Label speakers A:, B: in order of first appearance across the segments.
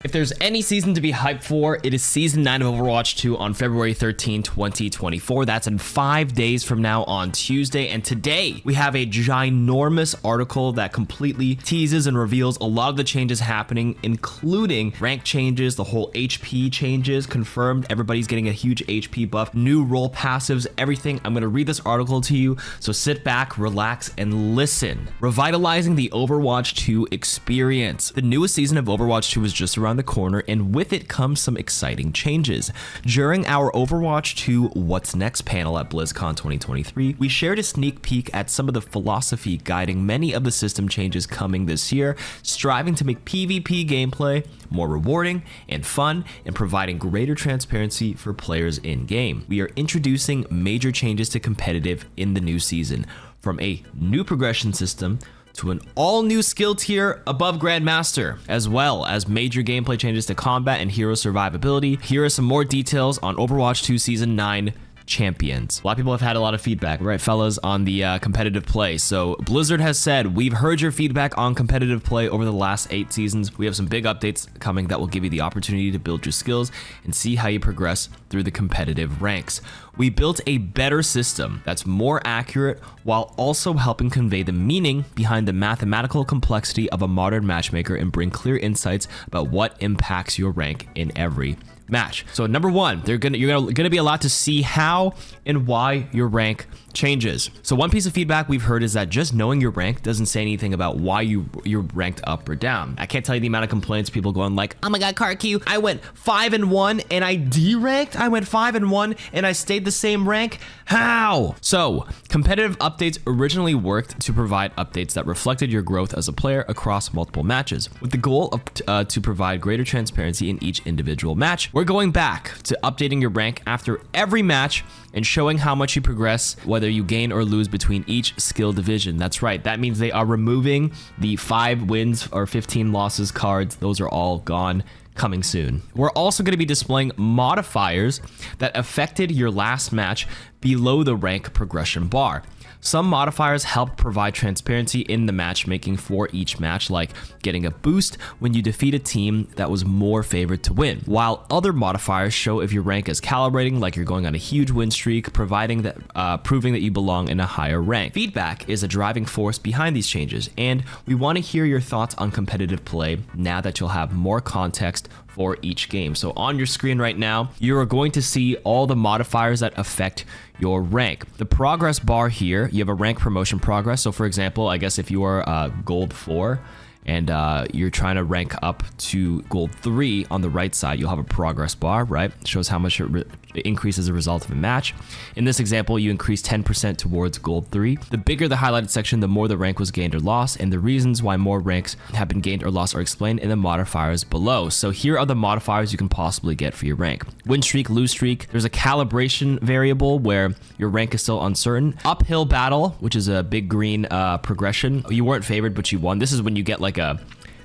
A: If there's any season to be hyped for, it is Season 9 of Overwatch 2 on February 13, 2024. That's in 5 days from now on Tuesday. And today, we have a ginormous article that completely teases and reveals a lot of the changes happening, including rank changes, the whole HP changes, confirmed. Everybody's getting a huge HP buff, new role passives, everything. I'm going to read this article to you, so sit back, relax, and listen. Revitalizing the Overwatch 2 experience. The newest season of Overwatch 2 is just around the corner, and with it comes some exciting changes. During our Overwatch 2 What's Next panel at BlizzCon 2023, we shared a sneak peek at some of the philosophy guiding many of the system changes coming this year, striving to make PvP gameplay more rewarding and fun, and providing greater transparency for players in-game. We are introducing major changes to competitive in the new season, from a new progression system to an all-new skill tier above Grandmaster, as well as major gameplay changes to combat and hero survivability. Here are some more details on Overwatch 2 Season 9 champions. A lot of people have had a lot of feedback, right, fellas, on the competitive play. So Blizzard has said, we've heard your feedback on competitive play over the last 8 seasons. We have some big updates coming that will give you the opportunity to build your skills and see how you progress through the competitive ranks. We built a better system that's more accurate while also helping convey the meaning behind the mathematical complexity of a modern matchmaker and bring clear insights about what impacts your rank in every match. So number one, you're gonna be allowed to see how and why your rank changes. So one piece of feedback we've heard is that just knowing your rank doesn't say anything about why you're ranked up or down. I can't tell you the amount of complaints people going like, oh my god, KarQ, I went 5-1 and I deranked. I went 5-1 and I stayed the same rank. How? So competitive updates originally worked to provide updates that reflected your growth as a player across multiple matches, with the goal of to provide greater transparency in each individual match. We're going back to updating your rank after every match and showing how much you progress, whether you gain or lose between each skill division. That's right. That means they are removing the 5 wins or 15 losses cards. Those are all gone, coming soon. We're also going to be displaying modifiers that affected your last match below the rank progression bar. Some modifiers help provide transparency in the matchmaking for each match, like getting a boost when you defeat a team that was more favored to win, while other modifiers show if your rank is calibrating, like you're going on a huge win streak, proving that you belong in a higher rank. Feedback is a driving force behind these changes, and we want to hear your thoughts on competitive play now that you'll have more context for each game. So on your screen right now, you are going to see all the modifiers that affect your rank. The progress bar here, you have a rank promotion progress. So for example, I guess if you are gold 4 and you're trying to rank up to gold 3 on the right side, you'll have a progress bar, right? It shows how much it increases as a result of a match. In this example, you increase 10% towards gold 3. The bigger the highlighted section, the more the rank was gained or lost, and the reasons why more ranks have been gained or lost are explained in the modifiers below. So here are the modifiers you can possibly get for your rank. Win streak, lose streak. There's a calibration variable where your rank is still uncertain. Uphill battle, which is a big green progression. You weren't favored, but you won. This is when you get like a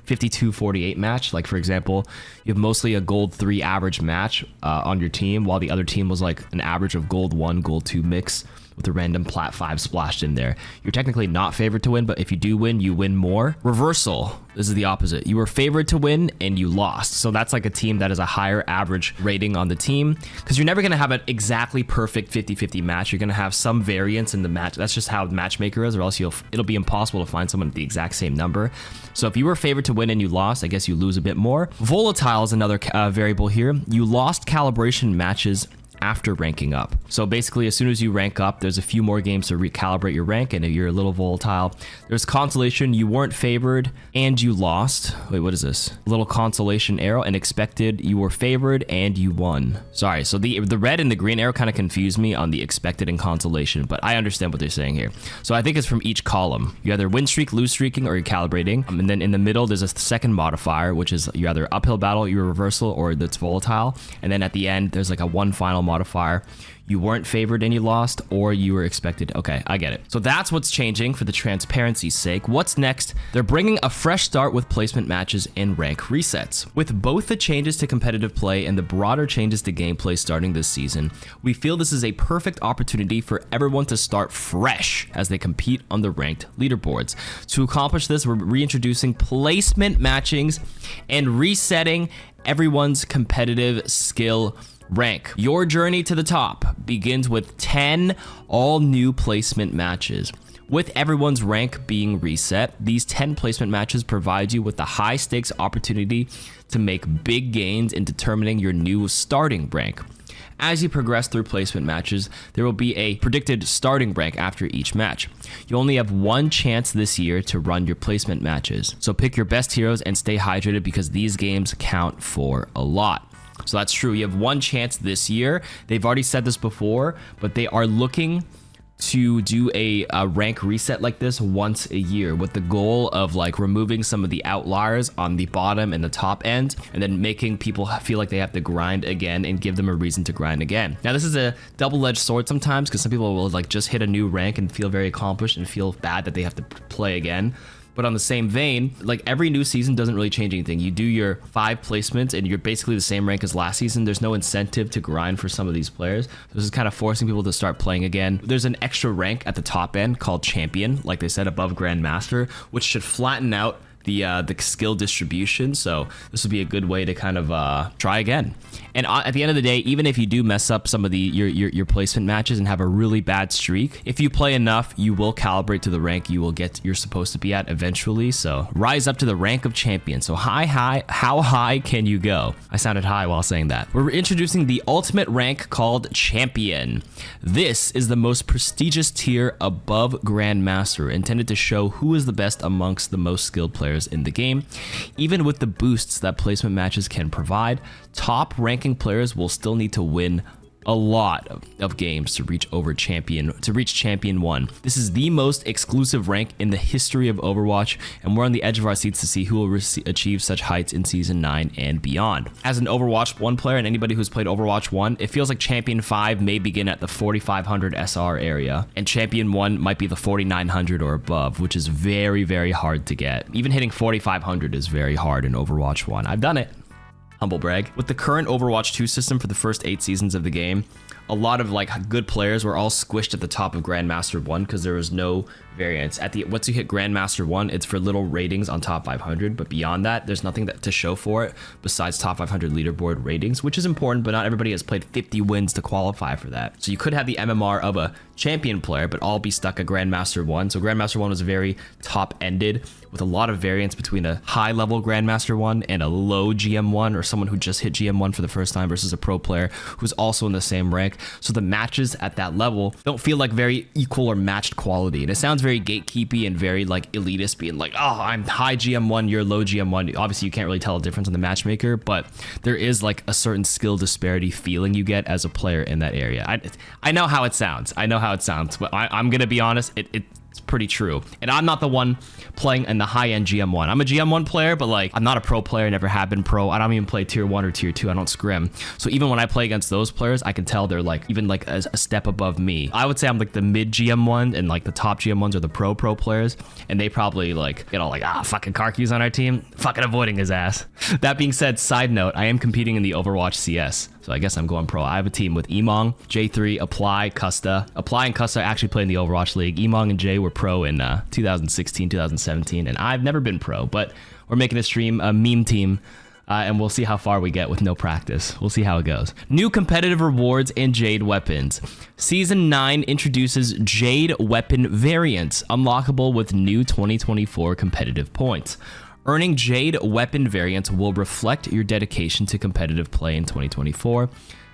A: 52-48 match. Like for example, you have mostly a gold 3 average match on your team, while the other team was like an average of gold 1, gold 2 mix with a random plat 5 splashed in there. You're technically not favored to win, but if you do win, you win more. Reversal, this is the opposite. You were favored to win and you lost. So that's like a team that has a higher average rating on the team, because you're never gonna have an exactly perfect 50-50 match. You're gonna have some variance in the match. That's just how the matchmaker is, or else it'll be impossible to find someone at the exact same number. So if you were favored to win and you lost, I guess you lose a bit more. Volatile is another variable here. You lost calibration matches after ranking up. So basically, as soon as you rank up, there's a few more games to recalibrate your rank, and if you're a little volatile. There's consolation, you weren't favored and you lost. Wait, what is this? Little consolation arrow, and expected, you were favored and you won. Sorry, so the red and the green arrow kind of confused me on the expected and consolation, but I understand what they're saying here. So I think it's from each column. You either win streak, lose streaking, or you're calibrating. And then in the middle, there's a second modifier, which is you either uphill battle, you're reversal, or that's volatile. And then at the end, there's like a one final modifier. You weren't favored and you lost, or you were expected. Okay, I get it. So that's what's changing for the transparency's sake. What's next? They're bringing a fresh start with placement matches and rank resets. With both the changes to competitive play and the broader changes to gameplay starting this season, we feel this is a perfect opportunity for everyone to start fresh as they compete on the ranked leaderboards. To accomplish this, we're reintroducing placement matchings and resetting everyone's competitive skill rank. Your journey to the top begins with 10 all new placement matches. With everyone's rank being reset, these 10 placement matches provide you with the high stakes opportunity to make big gains in determining your new starting rank. As you progress through placement matches, there will be a predicted starting rank after each match. You only have one chance this year to run your placement matches, so pick your best heroes and stay hydrated because these games count for a lot. So that's true. You have one chance this year. They've already said this before, but they are looking to do a rank reset like this once a year with the goal of like removing some of the outliers on the bottom and the top end, and then making people feel like they have to grind again and give them a reason to grind again. Now, this is a double-edged sword sometimes because some people will like just hit a new rank and feel very accomplished and feel bad that they have to play again. But on the same vein, like every new season doesn't really change anything. You do your 5 placements and you're basically the same rank as last season. There's no incentive to grind for some of these players. This is kind of forcing people to start playing again. There's an extra rank at the top end called Champion, like they said, above Grandmaster, which should flatten out the skill distribution. So this would be a good way to kind of try again. And at the end of the day, even if you do mess up some of your placement matches and have a really bad streak, if you play enough, you will calibrate to the rank you're supposed to be at eventually. So rise up to the rank of champion. So how high can you go? I sounded high while saying that. We're introducing the ultimate rank called Champion. This is the most prestigious tier above Grandmaster, intended to show who is the best amongst the most skilled players in the game. Even with the boosts that placement matches can provide, top ranking players will still need to win a lot of games to reach champion 1. This is the most exclusive rank in the history of Overwatch, and we're on the edge of our seats to see who will achieve such heights in Season 9 and beyond. As an Overwatch 1 player and anybody who's played Overwatch 1, it feels like Champion 5 may begin at the 4500 SR area, and Champion 1 might be the 4900 or above, which is very, very hard to get. Even hitting 4500 is very hard in Overwatch 1. I've done it. Humble brag. With the current Overwatch 2 system for the first 8 seasons of the game, a lot of like good players were all squished at the top of Grandmaster 1 because there was no variance. Once you hit Grandmaster 1, it's for little ratings on top 500, but beyond that, there's nothing to show for it besides top 500 leaderboard ratings, which is important, but not everybody has played 50 wins to qualify for that. So you could have the MMR of a champion player, but all be stuck at Grandmaster 1. So Grandmaster 1 was very top-ended with a lot of variance between a high-level Grandmaster 1 and a low GM1, or someone who just hit GM1 for the first time versus a pro player who's also in the same rank. So the matches at that level don't feel like very equal or matched quality. And it sounds very gatekeepy and very like elitist, being like, oh, I'm high GM1, you're low GM1. Obviously, you can't really tell a difference on the matchmaker, but there is like a certain skill disparity feeling you get as a player in that area. I know how it sounds. But I'm going to be honest, it's pretty true. And I'm not the one playing in the high-end GM1. I'm a GM1 player, but like I'm not a pro player, never have been pro. I don't even play tier 1 or tier 2. I don't scrim. So even when I play against those players, I can tell they're like even like a step above me. I would say I'm like the mid GM1, and like the top GM1s are the pro players, and they probably like, you know, like, fucking KarQ's on our team, fucking avoiding his ass. That being said, side note, I am competing in the Overwatch CS. So I guess I'm going pro. I have a team with Emong, J3, Apply, Custa. Apply and Custa actually play in the Overwatch League. Emong and Jay were pro in 2016, 2017, and I've never been pro, but we're making a meme team, and we'll see how far we get with no practice. We'll see how it goes. New competitive rewards and Jade weapons. Season 9 introduces Jade weapon variants, unlockable with new 2024 competitive points. Earning Jade weapon variants will reflect your dedication to competitive play in 2024,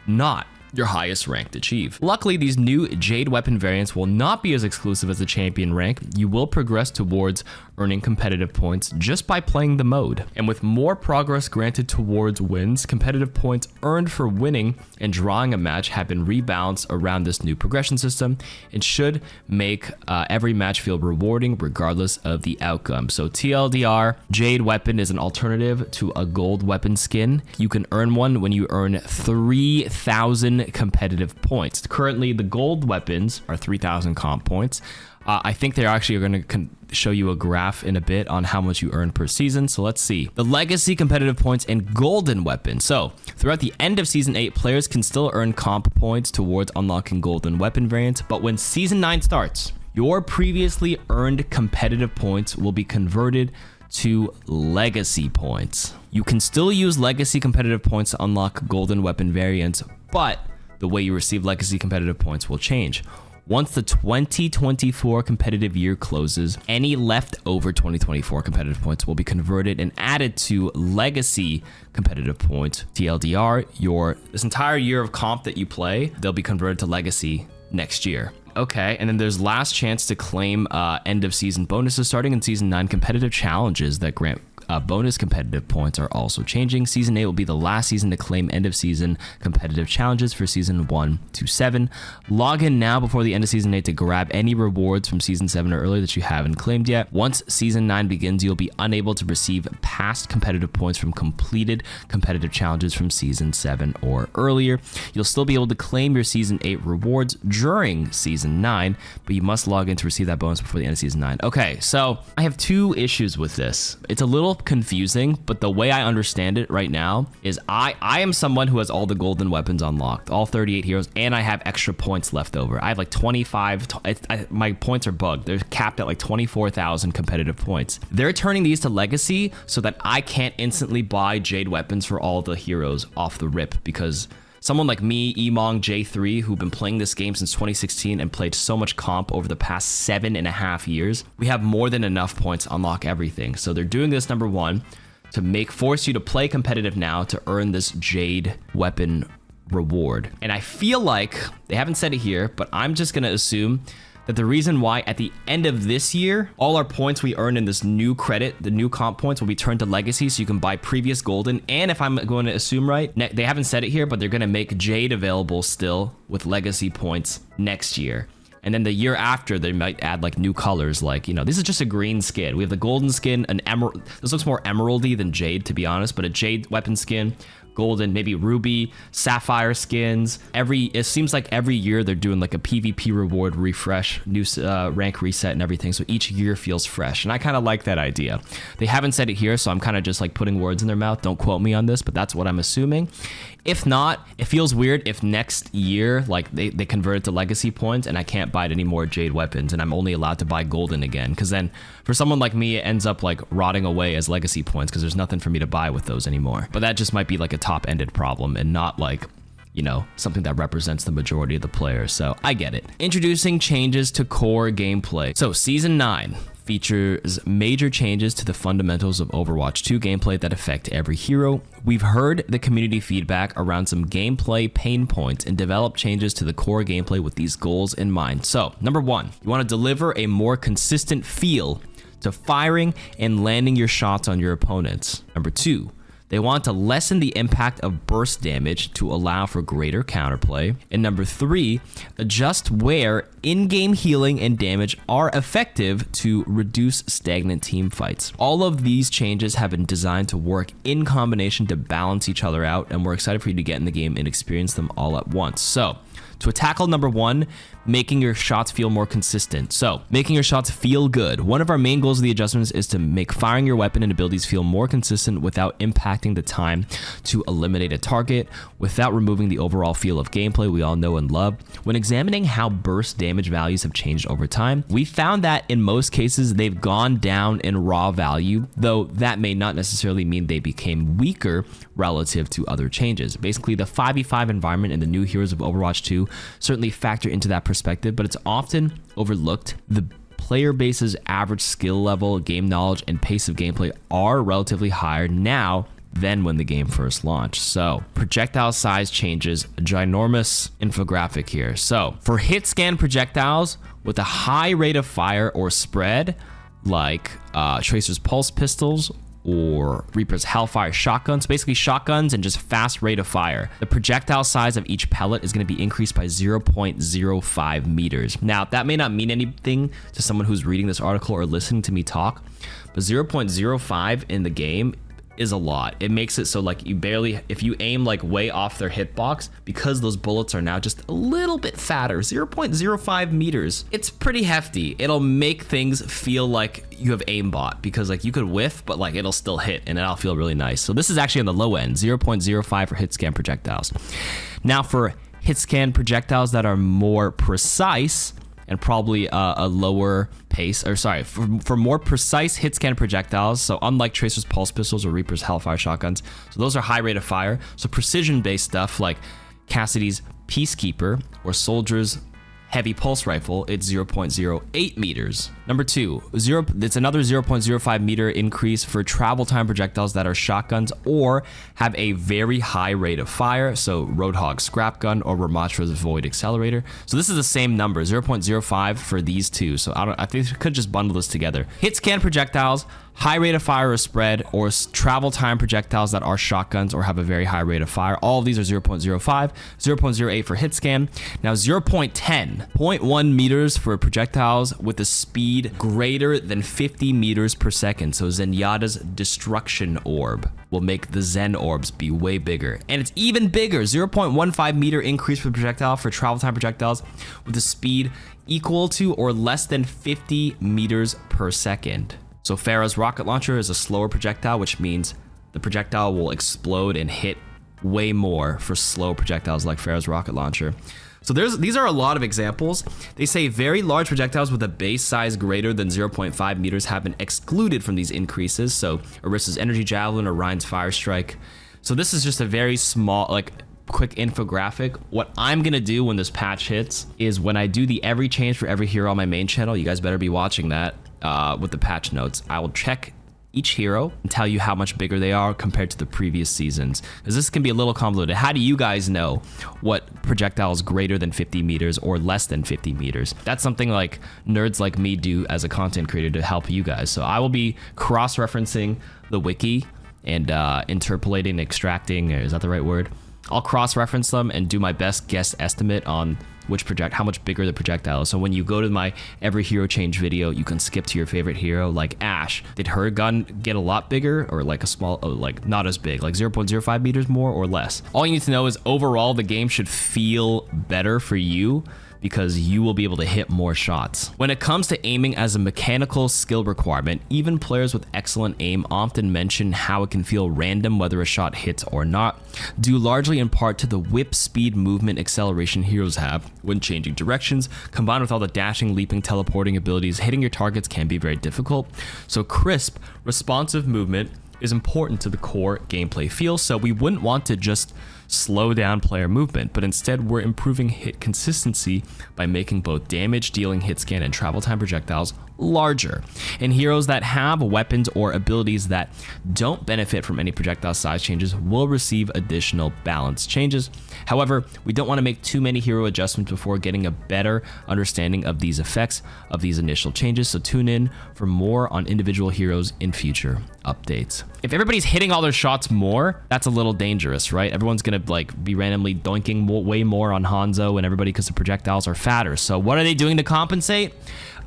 A: not your highest ranked achieve. Luckily, these new Jade weapon variants will not be as exclusive as the champion rank. You will progress towards earning competitive points just by playing the mode. And with more progress granted towards wins, competitive points earned for winning and drawing a match have been rebalanced around this new progression system and should make every match feel rewarding regardless of the outcome. So TLDR, Jade weapon is an alternative to a gold weapon skin. You can earn one when you earn 3,000 earn competitive points. Currently, the gold weapons are 3,000 comp points. I think they're actually going to show you a graph in a bit on how much you earn per season. So let's see. The legacy competitive points and golden weapons. So throughout the end of Season 8, players can still earn comp points towards unlocking golden weapon variants. But when Season 9 starts, your previously earned competitive points will be converted to legacy points. You can still use legacy competitive points to unlock golden weapon variants, but the way you receive legacy competitive points will change. Once the 2024 competitive year closes, any leftover 2024 competitive points will be converted and added to legacy competitive points. TLDR, this entire year of comp that you play, they'll be converted to legacy next year. Okay, and then there's last chance to claim end of season bonuses starting in Season 9. Competitive challenges that grant bonus competitive points are also changing. Season 8 will be the last season to claim end of season competitive challenges for Season 1 to 7. Log in now before the end of Season 8 to grab any rewards from Season 7 or earlier that you haven't claimed yet. Once Season 9 begins, you'll be unable to receive past competitive points from completed competitive challenges from Season 7 or earlier. You'll still be able to claim your Season 8 rewards during Season 9, but you must log in to receive that bonus before the end of Season 9. Okay, so I have two issues with this. It's a little confusing, but the way I understand it right now is I am someone who has all the golden weapons unlocked, all 38 heroes, and I have extra points left over. I have like 25, my points are bugged. They're capped at like 24,000 competitive points. They're turning these to legacy so that I can't instantly buy Jade weapons for all the heroes off the rip, because someone like me, Emong, J3, who've been playing this game since 2016 and played so much comp over the past 7.5 years, we have more than enough points to unlock everything. So they're doing this, number one, to force you to play competitive now to earn this Jade weapon reward. And I feel like, they haven't said it here, but I'm just gonna assume that the reason why at the end of this year, all our points we earn in this new credit, the new comp points, will be turned to legacy, so you can buy previous golden. And if I'm going to assume right, they haven't said it here, but they're going to make Jade available still with legacy points next year. And then the year after, they might add like new colors, like, you know, this is just a green skin. We have the golden skin, an emerald. This looks more emeraldy than Jade, to be honest, but a Jade weapon skin, golden, maybe ruby, sapphire skins. It seems like every year they're doing like a PvP reward refresh, new rank reset and everything, so each year feels fresh, and I kind of like that idea. They haven't said it here, so I'm kind of just like putting words in their mouth. Don't quote me on this, but that's what I'm assuming. If not, it feels weird if next year, like they convert it to legacy points and I can't buy any more Jade weapons and I'm only allowed to buy golden again, because then for someone like me, it ends up like rotting away as legacy points because there's nothing for me to buy with those anymore. But that just might be like a top-ended problem and not like, you know, something that represents the majority of the players. So I get it. Introducing changes to core gameplay. So Season 9 features major changes to the fundamentals of Overwatch 2 gameplay that affect every hero. We've heard the community feedback around some gameplay pain points and developed changes to the core gameplay with these goals in mind. So, number one, you want to deliver a more consistent feel to firing and landing your shots on your opponents. Number two, they want to lessen the impact of burst damage to allow for greater counterplay. And number three, adjust where in-game healing and damage are effective to reduce stagnant team fights. All of these changes have been designed to work in combination to balance each other out, and we're excited for you to get in the game and experience them all at once. So, to tackle number one, making your shots feel more consistent. So, making your shots feel good. One of our main goals of the adjustments is to make firing your weapon and abilities feel more consistent without impacting the time to eliminate a target, without removing the overall feel of gameplay we all know and love. When examining how burst damage values have changed over time, we found that in most cases they've gone down in raw value, though that may not necessarily mean they became weaker relative to other changes. Basically, the 5v5 environment and the new heroes of Overwatch 2 certainly factor into that perspective, but it's often overlooked. The player base's average skill level, game knowledge, and pace of gameplay are relatively higher now than when the game first launched. So, projectile size changes, a ginormous infographic here. So, for hit scan projectiles with a high rate of fire or spread, like Tracer's Pulse Pistols or Reaper's Hellfire shotguns, basically shotguns and just fast rate of fire, the projectile size of each pellet is going to be increased by 0.05 meters. Now, that may not mean anything to someone who's reading this article or listening to me talk, but 0.05 in the game is a lot. It makes it so like you barely, if you aim like way off their hitbox, because those bullets are now just a little bit fatter, 0.05 meters, it's pretty hefty. It'll make things feel like you have aimbot, because like you could whiff, but like it'll still hit and it'll feel really nice. So this is actually on the low end, 0.05 for hit scan projectiles. Now for hit scan projectiles that are more precise, and probably a lower pace, or sorry, for more precise hit scan projectiles, so unlike Tracer's pulse pistols or Reaper's Hellfire shotguns, so those are high rate of fire, so precision-based stuff like Cassidy's Peacekeeper or Soldier's heavy pulse rifle, it's 0.08 meters. Number 2, it's another 0.05 meter increase for travel time projectiles that are shotguns or have a very high rate of fire, so Roadhog's Scrap Gun or Ramatra's Void Accelerator. So this is the same number, 0.05 for these two. So I think I could just bundle this together. Hit scan projectiles, high rate of fire or spread, or travel time projectiles that are shotguns or have a very high rate of fire. All of these are 0.05, 0.08 for hit scan. Now 0.1 meters for projectiles with a speed greater than 50 meters per second. So Zenyatta's Destruction Orb will make the Zen Orbs be way bigger. And it's even bigger, 0.15 meter increase for projectile for travel time projectiles with a speed equal to or less than 50 meters per second. So Pharah's rocket launcher is a slower projectile, which means the projectile will explode and hit way more for slow projectiles like Pharah's rocket launcher. So these are a lot of examples. They say very large projectiles with a base size greater than 0.5 meters have been excluded from these increases. So Orisa's Energy Javelin or Ryan's Fire Strike. So this is just a very small, like, quick infographic. What I'm gonna do when this patch hits is when I do the every change for every hero on my main channel, you guys better be watching that with the patch notes. I will check each hero and tell you how much bigger they are compared to the previous seasons, because this can be a little convoluted. How do you guys know what projectile is greater than 50 meters or less than 50 meters? That's something like nerds like me do as a content creator to help you guys. So I will be cross-referencing the wiki and interpolating, extracting, is that the right word? I'll cross-reference them and do my best guess estimate on how much bigger the projectile is. So when you go to my every hero change video, you can skip to your favorite hero, like Ashe. Did her gun get a lot bigger, or like a small, like not as big, like 0.05 meters more or less? All you need to know is overall the game should feel better for you, because you will be able to hit more shots. When it comes to aiming as a mechanical skill requirement, even players with excellent aim often mention how it can feel random whether a shot hits or not, due largely in part to the whip speed movement acceleration heroes have when changing directions. Combined with all the dashing, leaping, teleporting abilities, hitting your targets can be very difficult. So crisp, responsive movement is important to the core gameplay feel, so we wouldn't want to just slow down player movement, but instead we're improving hit consistency by making both damage dealing hit scan and travel time projectiles larger. And heroes that have weapons or abilities that don't benefit from any projectile size changes will receive additional balance changes. However, we don't want to make too many hero adjustments before getting a better understanding of these effects of these initial changes, so tune in for more on individual heroes in future updates. If everybody's hitting all their shots more, that's a little dangerous, right? Everyone's gonna like be randomly doinking way more on Hanzo and everybody because the projectiles are fatter. So what are they doing to compensate?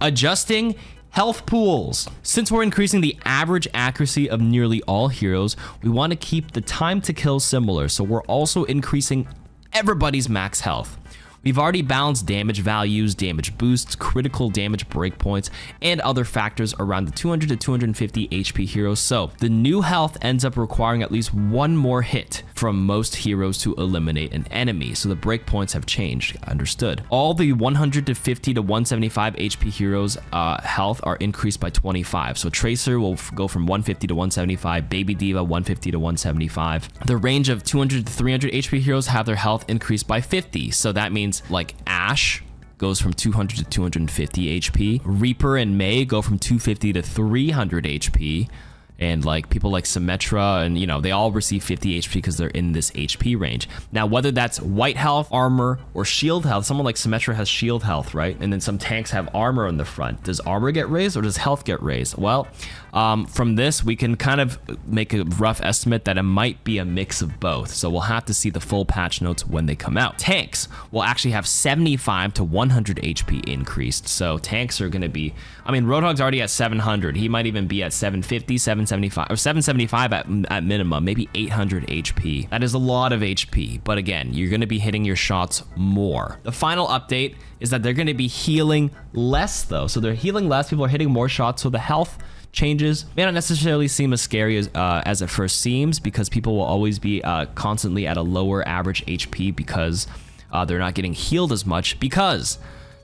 A: Adjusting health pools. Since we're increasing the average accuracy of nearly all heroes, we want to keep the time to kill similar, so we're also increasing everybody's max health. We've already balanced damage values, damage boosts, critical damage breakpoints, and other factors around the 200 to 250 HP heroes, so the new health ends up requiring at least one more hit from most heroes to eliminate an enemy, so the breakpoints have changed, understood. All the 100 to 50 to 175 HP heroes health are increased by 25, so Tracer will go from 150 to 175, Baby Diva 150 to 175. The range of 200 to 300 HP heroes have their health increased by 50, so that means like Ashe goes from 200 to 250 HP. Reaper and Mei go from 250 to 300 HP. And like people like Symmetra and, you know, they all receive 50 HP because they're in this HP range. Now, whether that's white health, armor, or shield health, someone like Symmetra has shield health, right? And then some tanks have armor on the front. Does armor get raised or does health get raised? Well, from this, we can kind of make a rough estimate that it might be a mix of both. So we'll have to see the full patch notes when they come out. Tanks will actually have 75 to 100 HP increased. So tanks are going to be, I mean, Roadhog's already at 700. He might even be at 750, 760. 775 or 775 at minimum, maybe 800 HP. That is a lot of HP, but again, you're going to be hitting your shots more. The final update is that they're going to be healing less though. So they're healing less, people are hitting more shots, so the health changes may not necessarily seem as scary as it first seems, because people will always be constantly at a lower average HP because they're not getting healed as much, because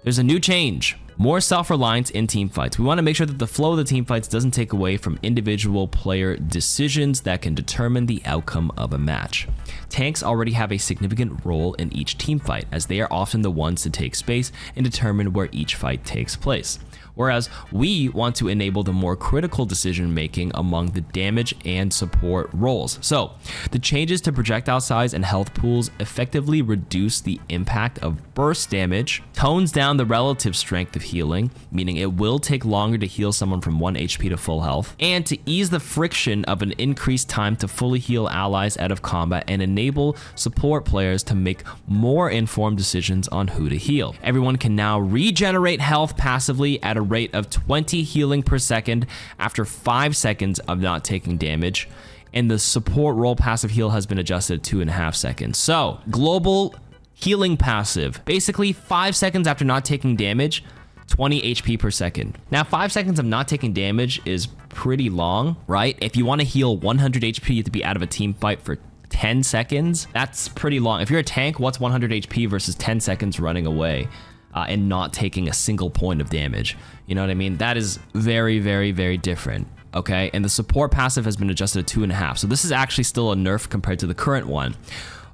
A: there's a new change. More self-reliance in team fights. We want to make sure that the flow of the team fights doesn't take away from individual player decisions that can determine the outcome of a match. Tanks already have a significant role in each team fight, as they are often the ones to take space and determine where each fight takes place. Whereas we want to enable the more critical decision making among the damage and support roles. So the changes to projectile size and health pools effectively reduce the impact of burst damage, tones down the relative strength of healing, meaning it will take longer to heal someone from 1 HP to full health, and to ease the friction of an increased time to fully heal allies out of combat and enable support players to make more informed decisions on who to heal. Everyone can now regenerate health passively at a rate of 20 healing per second after 5 seconds of not taking damage, and the support role passive heal has been adjusted to 2.5 seconds. So global healing passive, basically 5 seconds after not taking damage, 20 HP per second. Now 5 seconds of not taking damage is pretty long, right? If you want to heal 100 HP, you have to be out of a team fight for 10 seconds. That's pretty long. If you're a tank, what's 100 HP versus 10 seconds running away and not taking a single point of damage? You know what I mean? That is very, very, very different. Okay, and the support passive has been adjusted to 2.5. So this is actually still a nerf compared to the current one.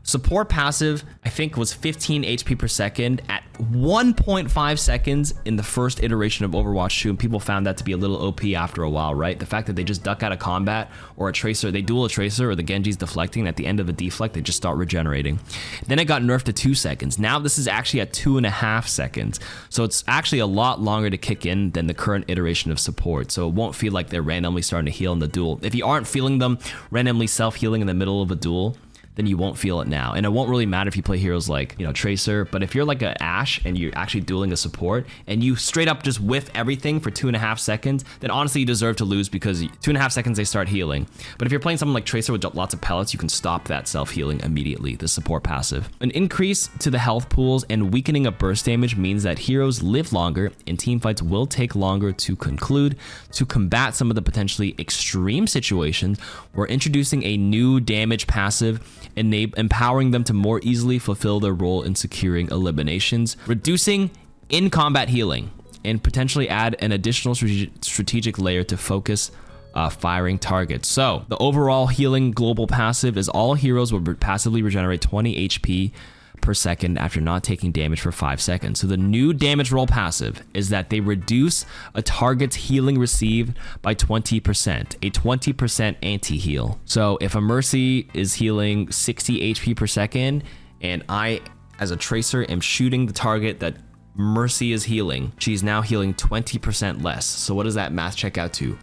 A: Support passive, I think, was 15 HP per second at 1.5 seconds in the first iteration of Overwatch 2, and people found that to be a little OP after a while, right? The fact that they just duck out of combat, or a tracer, they duel a tracer, or the Genji's deflecting, and at the end of a deflect, they just start regenerating. Then it got nerfed to 2 seconds. Now this is actually at 2.5 seconds. So it's actually a lot longer to kick in than the current iteration of support. So it won't feel like they're randomly starting to heal in the duel. If you aren't feeling them randomly self-healing in the middle of a duel, then you won't feel it now. And it won't really matter if you play heroes like, you know, Tracer, but if you're like an Ashe and you're actually dueling a support and you straight up just whiff everything for 2.5 seconds, then honestly you deserve to lose, because 2.5 seconds they start healing. But if you're playing someone like Tracer with lots of pellets, you can stop that self-healing immediately, the support passive. An increase to the health pools and weakening of burst damage means that heroes live longer and team fights will take longer to conclude. To combat some of the potentially extreme situations, we're introducing a new damage passive, empowering them to more easily fulfill their role in securing eliminations, reducing in-combat healing, and potentially add an additional strategic layer to focus firing targets. So the overall healing global passive is all heroes will passively regenerate 20 HP per second after not taking damage for 5 seconds. So the new damage roll passive is that they reduce a target's healing received by 20%, a 20% anti-heal. So if a Mercy is healing 60 HP per second, and I, as a Tracer, am shooting the target that Mercy is healing, she's now healing 20% less. So what does that math check out to?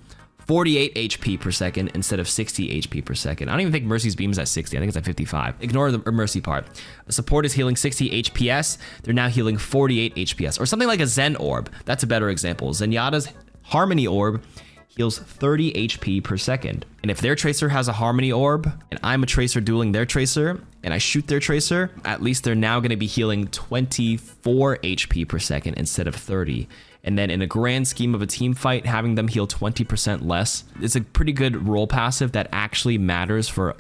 A: 48 HP per second instead of 60 HP per second. I don't even think Mercy's beam is at 60. I think it's at 55. Ignore the Mercy part. The support is healing 60 HPS. They're now healing 48 HPS. Or something like a Zen Orb. That's a better example. Zenyatta's Harmony Orb heals 30 HP per second. And if their Tracer has a Harmony Orb, and I'm a Tracer dueling their Tracer, and I shoot their Tracer, at least they're now going to be healing 24 HP per second instead of 30. And then in a grand scheme of a team fight, having them heal 20% less, it's a pretty good role passive that actually matters for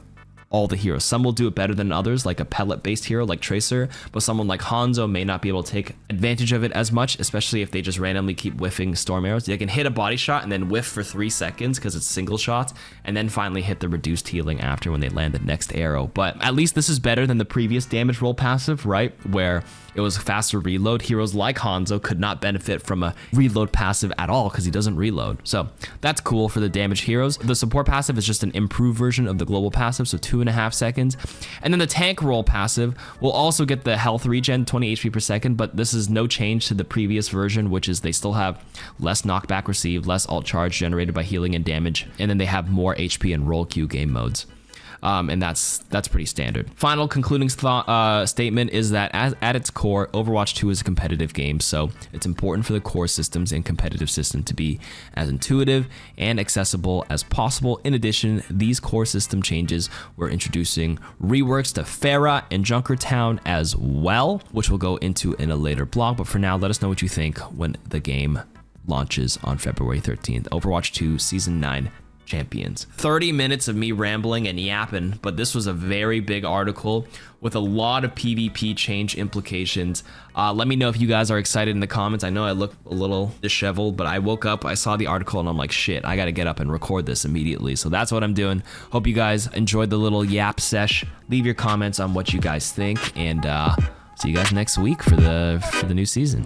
A: all the heroes. Some will do it better than others, like a pellet-based hero like Tracer, but someone like Hanzo may not be able to take advantage of it as much, especially if they just randomly keep whiffing storm arrows. They can hit a body shot and then whiff for 3 seconds because it's single shots, and then finally hit the reduced healing after when they land the next arrow. But at least this is better than the previous damage roll passive, right? Where it was faster reload. Heroes like Hanzo could not benefit from a reload passive at all because he doesn't reload. So that's cool for the damaged heroes. The support passive is just an improved version of the global passive, so 2.5 seconds. And then the tank roll passive will also get the health regen, 20 HP per second, but this is no change to the previous version, which is they still have less knockback received, less alt charge generated by healing and damage, and then they have more HP and roll Q game modes. and that's pretty standard. Final concluding statement is that at its core, Overwatch 2 is a competitive game, so it's important for the core systems and competitive system to be as intuitive and accessible as possible. In addition, these core system changes were introducing reworks to Farah and Junkertown as well, which we'll go into in a later blog. But for now, let us know what you think when the game launches on February 13th. Overwatch 2 Season 9 Champions. 30 minutes of me rambling and yapping, but this was a very big article with a lot of PvP change implications. Let me know if you guys are excited in the comments. I know I look a little disheveled, but I woke up, I saw the article, and I'm like, shit, I gotta get up and record this immediately. So that's what I'm doing. Hope you guys enjoyed the little yap sesh. Leave your comments on what you guys think, and see you guys next week for the new season.